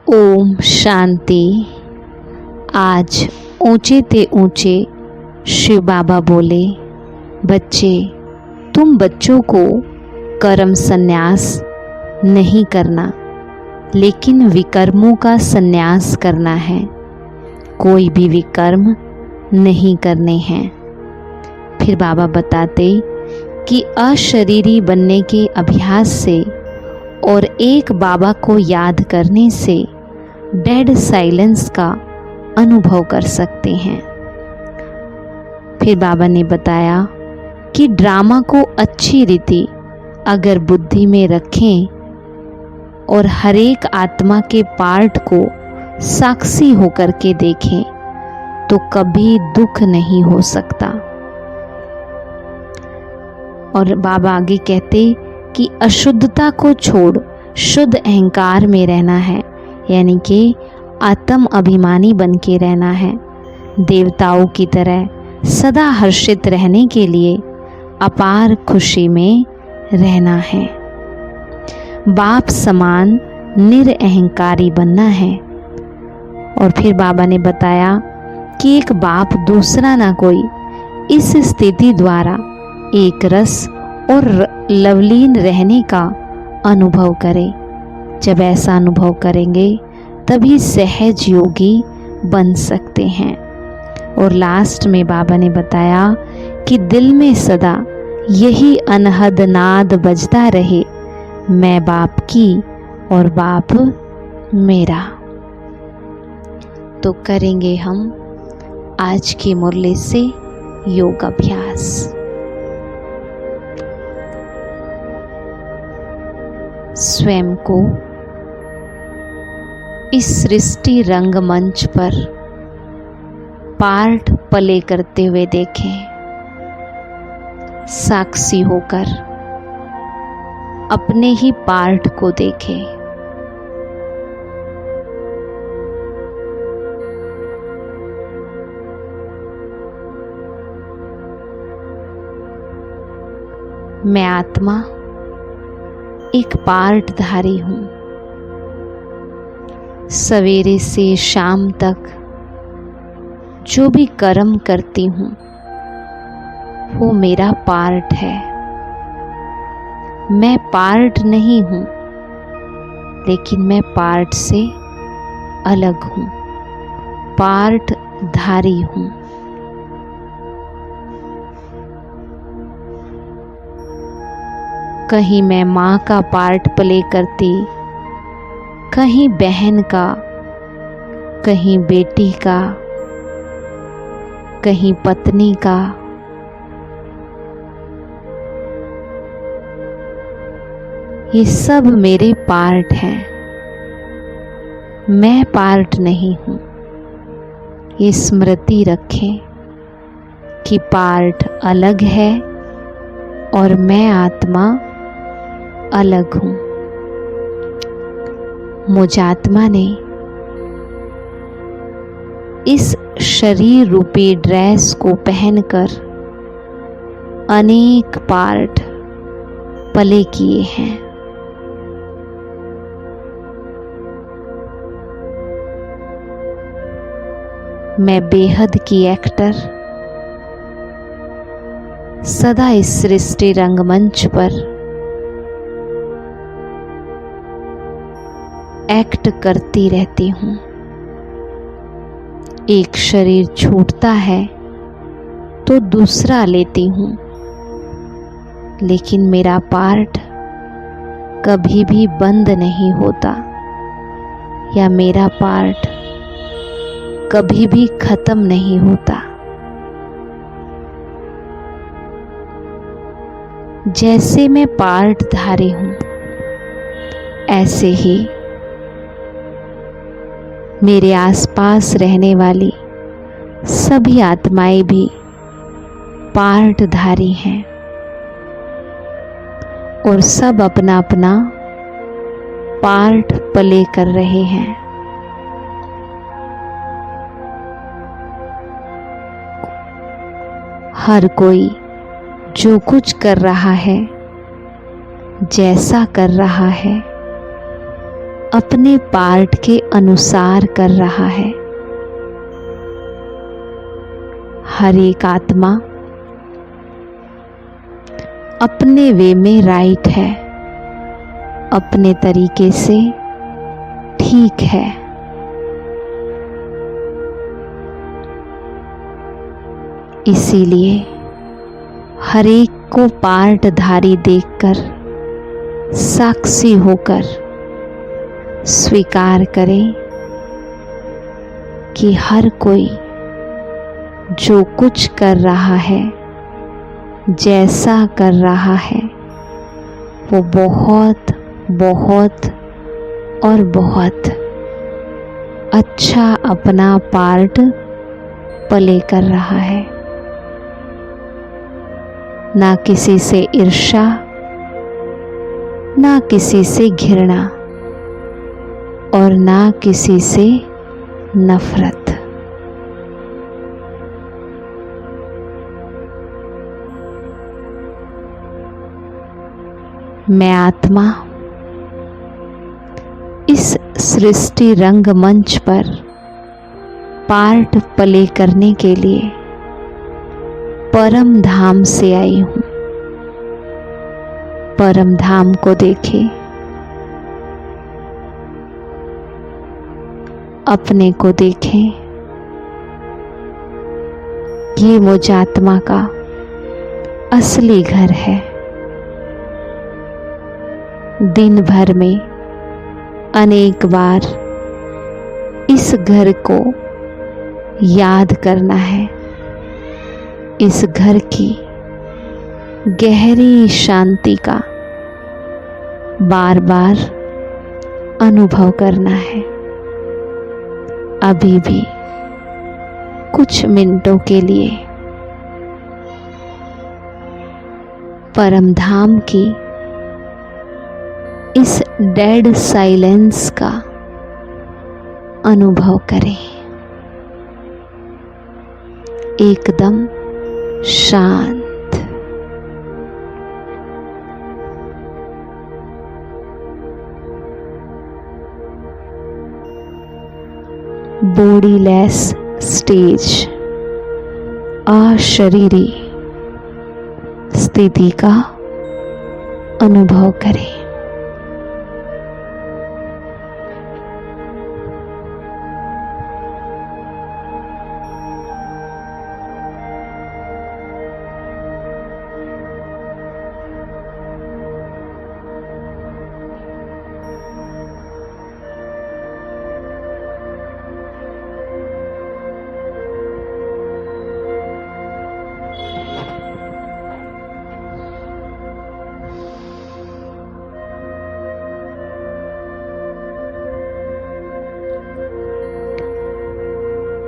ओम शांति। आज ऊंचे ते ऊंचे शिव बाबा बोले, बच्चे, तुम बच्चों को कर्म संन्यास नहीं करना, लेकिन विकर्मों का संन्यास करना है। कोई भी विकर्म नहीं करने हैं। फिर बाबा बताते कि अशरीरी बनने के अभ्यास से और एक बाबा को याद करने से डेड साइलेंस का अनुभव कर सकते हैं। फिर बाबा ने बताया कि ड्रामा को अच्छी रीति अगर बुद्धि में रखें और हर एक आत्मा के पार्ट को साक्षी होकर के देखें तो कभी दुख नहीं हो सकता। और बाबा आगे कहते कि अशुद्धता को छोड़ शुद्ध अहंकार में रहना है, यानी कि आत्म अभिमानी बन के रहना है। देवताओं की तरह सदा हर्षित रहने के लिए अपार खुशी में रहना है। बाप समान निरअहंकारी बनना है। और फिर बाबा ने बताया कि एक बाप दूसरा ना कोई इस स्थिति द्वारा एक रस और लवलीन रहने का अनुभव करे। जब ऐसा अनुभव करेंगे तभी सहज योगी बन सकते हैं। और लास्ट में बाबा ने बताया कि दिल में सदा यही अनहद नाद बजता रहे, मैं बाप की और बाप मेरा। तो करेंगे हम आज के मुरली से योग अभ्यास। स्वयं को इस सृष्टि रंगमंच पर पार्ट प्ले करते हुए देखें। साक्षी होकर अपने ही पार्ट को देखें। मैं आत्मा एक पार्टधारी हूँ। सवेरे से शाम तक जो भी कर्म करती हूँ वो मेरा पार्ट है। मैं पार्ट नहीं हूँ, लेकिन मैं पार्ट से अलग हूँ, पार्टधारी हूँ। कहीं मैं माँ का पार्ट प्ले करती, कहीं बहन का, कहीं बेटी का, कहीं पत्नी का। ये सब मेरे पार्ट हैं। मैं पार्ट नहीं हूँ। ये स्मृति रखें कि पार्ट अलग है और मैं आत्मा अलग हूँ। मुझ आत्मा ने इस शरीर रूपी ड्रेस को पहनकर अनेक पार्ट प्ले किए हैं। मैं बेहद की एक्टर सदा इस सृष्टि रंगमंच पर एक्ट करती रहती हूँ। एक शरीर छूटता है तो दूसरा लेती हूँ, लेकिन मेरा पार्ट कभी भी बंद नहीं होता या मेरा पार्ट कभी भी खत्म नहीं होता। जैसे मैं पार्टधारी हूँ, ऐसे ही मेरे आसपास रहने वाली सभी आत्माएं भी पार्टधारी हैं और सब अपना अपना पार्ट प्ले कर रहे हैं। हर कोई जो कुछ कर रहा है, जैसा कर रहा है, अपने पार्ट के अनुसार कर रहा है। हर एक आत्मा अपने वे में राइट है, अपने तरीके से ठीक है। इसीलिए हर एक को पार्टधारी देखकर साक्षी होकर स्वीकार करें कि हर कोई जो कुछ कर रहा है, जैसा कर रहा है, वो बहुत बहुत और बहुत अच्छा अपना पार्ट प्ले कर रहा है। ना किसी से ईर्ष्या, ना किसी से घृणा और ना किसी से नफरत। मैं आत्मा इस सृष्टि रंगमंच पर पार्ट प्ले करने के लिए परम धाम से आई हूँ। परम धाम को देखे, अपने को देखें। ये मुझ आत्मा का असली घर है। दिन भर में अनेक बार इस घर को याद करना है। इस घर की गहरी शांति का बार बार अनुभव करना है। अभी भी कुछ मिनटों के लिए परमधाम की इस डेड साइलेंस का अनुभव करें। एकदम शांत। बॉडीलेस स्टेज, अशरीरी स्थिति का अनुभव करें।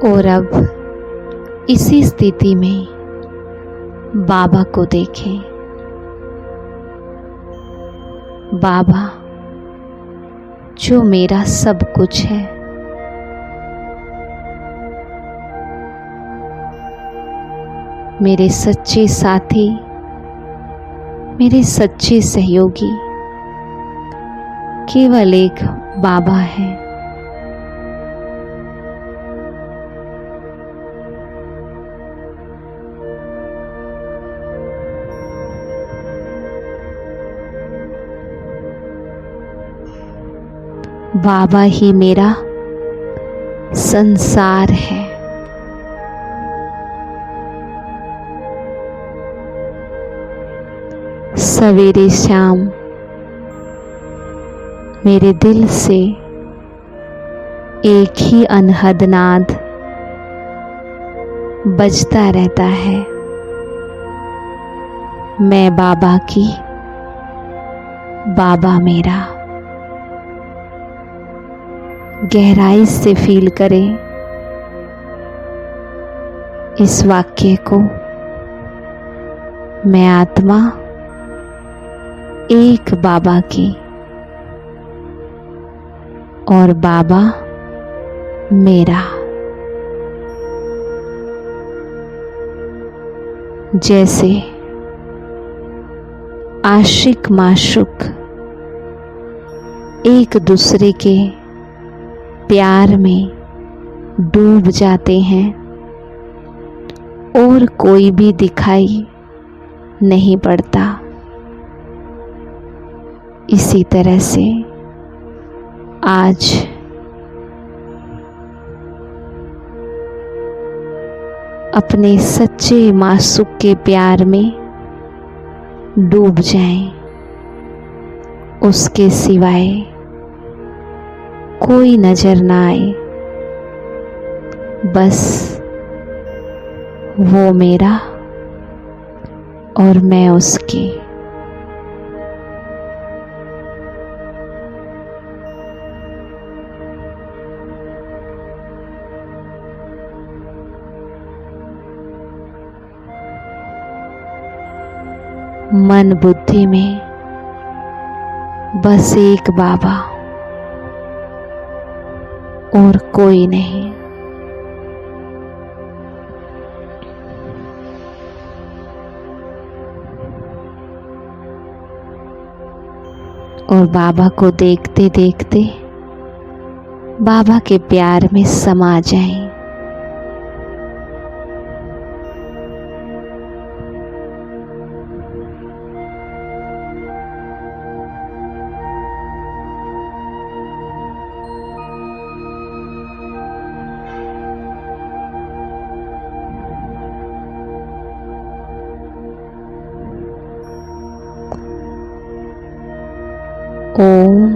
और अब इसी स्थिति में बाबा को देखें। बाबा जो मेरा सब कुछ है, मेरे सच्चे साथी, मेरे सच्चे सहयोगी केवल एक बाबा है। बाबा ही मेरा संसार है। सवेरे शाम मेरे दिल से एक ही अनहद नाद बजता रहता है। मैं बाबा की, बाबा मेरा। गहराई से फील करें इस वाक्य को। मैं आत्मा एक बाबा की और बाबा मेरा। जैसे आशिक माशूक एक दूसरे के प्यार में डूब जाते हैं और कोई भी दिखाई नहीं पड़ता। इसी तरह से आज अपने सच्चे मासूक के प्यार में डूब जाएं। उसके सिवाय कोई नजर ना आए, बस वो मेरा और मैं उसकी। मन बुद्धि में बस एक बाबा और कोई नहीं। और बाबा को देखते देखते बाबा के प्यार में समा जाएं। ओम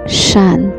शांति।